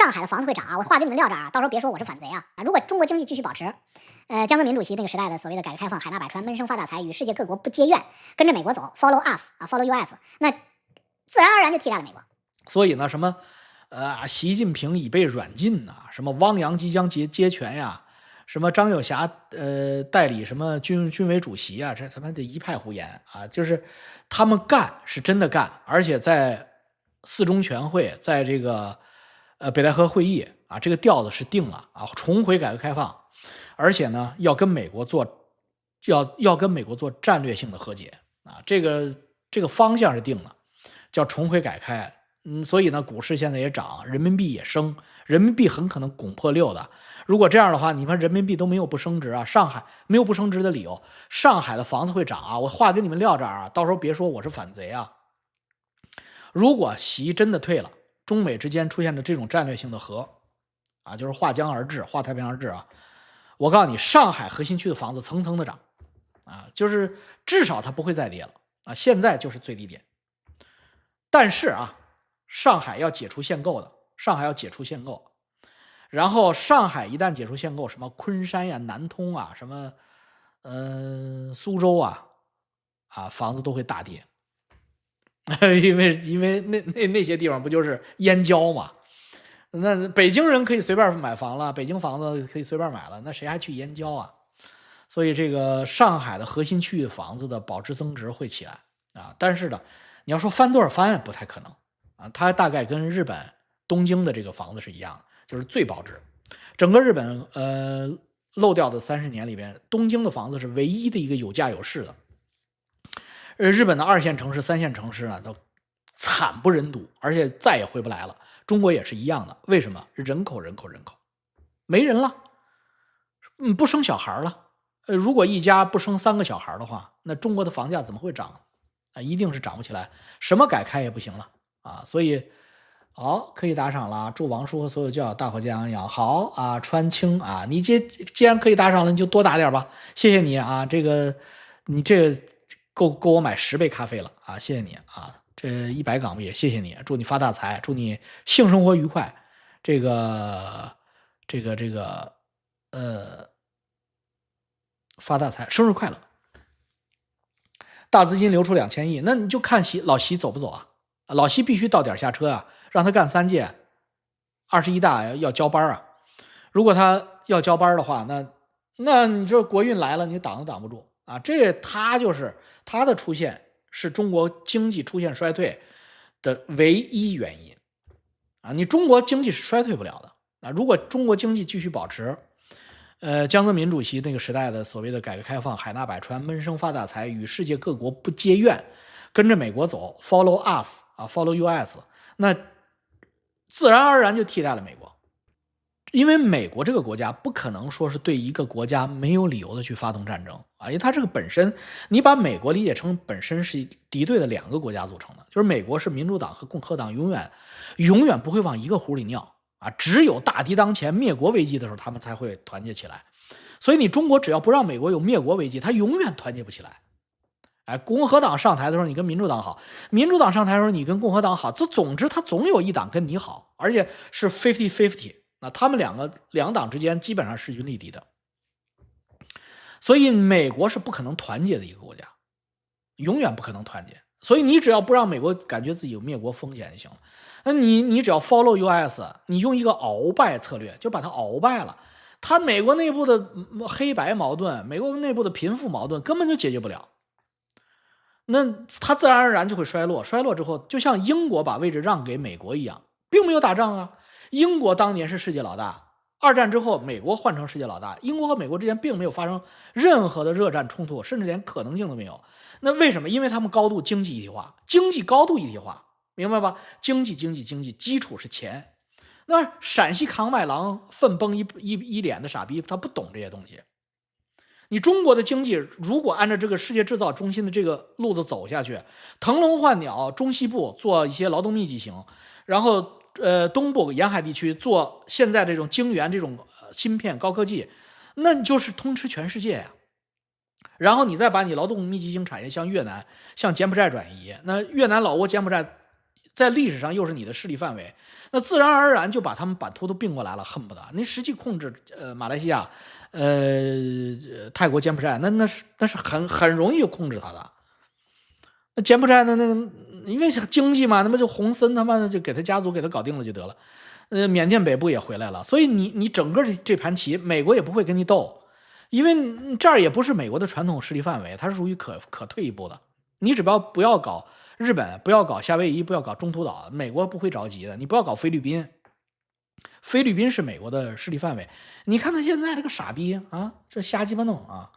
上海的房子会涨啊，我话给你们撂这儿啊，到时候别说我是反贼啊！如果中国经济继续保持，江泽民主席那个时代的所谓的改革开放、海纳百川、闷声发大财，与世界各国不结怨，跟着美国走 ，follow us 啊 ，follow US，那自然而然就替代了美国。所以呢，什么习近平已被软禁呐，什么汪洋即将接权呀，什么张又侠代理什么军委主席啊，这他妈的一派胡言啊！就是他们干是真的干，而且在四中全会，在这个北戴河会议啊，这个调子是定了啊，重回改革开放，而且呢要跟美国做战略性的和解啊，这个方向是定了，叫重回改开。所以呢，股市现在也涨，人民币也升，人民币很可能拱破6的。如果这样的话，你们人民币都没有不升值啊，上海没有不升值的理由，上海的房子会涨啊，我话给你们撂这儿啊，到时候别说我是反贼啊。如果习真的退了，中美之间出现的这种战略性的和啊，就是划江而治，划太平洋而治啊，我告诉你，上海核心区的房子层层的涨啊，就是至少它不会再跌了啊，现在就是最低点。但是啊，上海要解除限购的，上海要解除限购，然后上海一旦解除限购，什么昆山呀、南通啊、什么苏州啊，房子都会大跌，因为那些地方不就是燕郊嘛？那北京人可以随便买房了，北京房子可以随便买了，那谁还去燕郊啊？所以这个上海的核心区域房子的保值增值会起来啊，但是呢，你要说翻多少翻不太可能啊，它大概跟日本东京的这个房子是一样的，就是最保值。整个日本漏掉的30年里边，东京的房子是唯一的一个有价有市的。日本的2线城市、3线城市呢，都惨不忍睹，而且再也回不来了。中国也是一样的，为什么？人口，没人了，不生小孩了。如果一家不生3个小孩的话，那中国的房价怎么会涨啊？一定是涨不起来，什么改开也不行了啊！所以，好，可以打赏了。祝王叔和所有教友大伙健康养好啊！川青啊，你既然可以打赏了，你就多打点吧，谢谢你啊！你这个够我买10杯咖啡了啊！谢谢你啊！这100港币，谢谢你，祝你发大财，祝你性生活愉快。发大财，生日快乐！大资金流出2000亿，那你就看老习走不走啊？老习必须到点下车啊，让他干3届，21大要交班啊。如果他要交班的话，那你这国运来了，你挡都挡不住啊！他的出现是中国经济出现衰退的唯一原因啊！你中国经济是衰退不了的啊！如果中国经济继续保持江泽民主席那个时代的所谓的改革开放，海纳百川，闷声发大财，与世界各国不结怨，跟着美国走 ，follow us 啊 ，follow US， 那自然而然就替代了美国，因为美国这个国家不可能说是对一个国家没有理由的去发动战争啊，因为它这个本身，你把美国理解成本身是敌对的2个国家组成的，就是美国是民主党和共和党永远不会往一个壶里尿。只有大敌当前、灭国危机的时候，他们才会团结起来。所以你中国只要不让美国有灭国危机，他永远团结不起来。共和党上台的时候你跟民主党好，民主党上台的时候你跟共和党好，总之他总有一党跟你好，而且是 50-50。那他们两党之间基本上势均力敌的。所以美国是不可能团结的一个国家，永远不可能团结。所以你只要不让美国感觉自己有灭国风险就行了。那你只要 follow US， 你用一个鳌拜策略，就把它鳌拜了。他美国内部的黑白矛盾，美国内部的贫富矛盾根本就解决不了。那他自然而然就会衰落，衰落之后，就像英国把位置让给美国一样，并没有打仗啊。英国当年是世界老大，2战之后美国换成世界老大，英国和美国之间并没有发生任何的热战冲突，甚至连可能性都没有。那为什么？因为他们高度经济一体化，经济高度一体化，明白吧？经济基础是钱。那陕西扛麦郎愤崩一脸的傻逼，他不懂这些东西。你中国的经济如果按照这个世界制造中心的这个路子走下去，腾笼换鸟，中西部做一些劳动密集型，然后东部沿海地区做现在这种晶圆这种芯片高科技，那你就是通吃全世界呀。然后你再把你劳动密集型产业向越南、向柬埔寨转移，那越南、老挝、柬埔寨在历史上又是你的势力范围，那自然而然就把他们版图都并过来了，恨不得你实际控制马来西亚、泰国、柬埔寨，那是很容易就控制他的。那柬埔寨的那个，因为是经济嘛，那么就洪森他妈的就给他家族给他搞定了就得了。缅甸北部也回来了，所以你整个这盘棋，美国也不会跟你斗，因为这儿也不是美国的传统势力范围，它是属于可退一步的。你只要不要搞日本，不要搞夏威夷，不要搞中途岛，美国不会着急的。你不要搞菲律宾，菲律宾是美国的势力范围。你看他现在这个傻逼啊，这瞎鸡巴弄啊！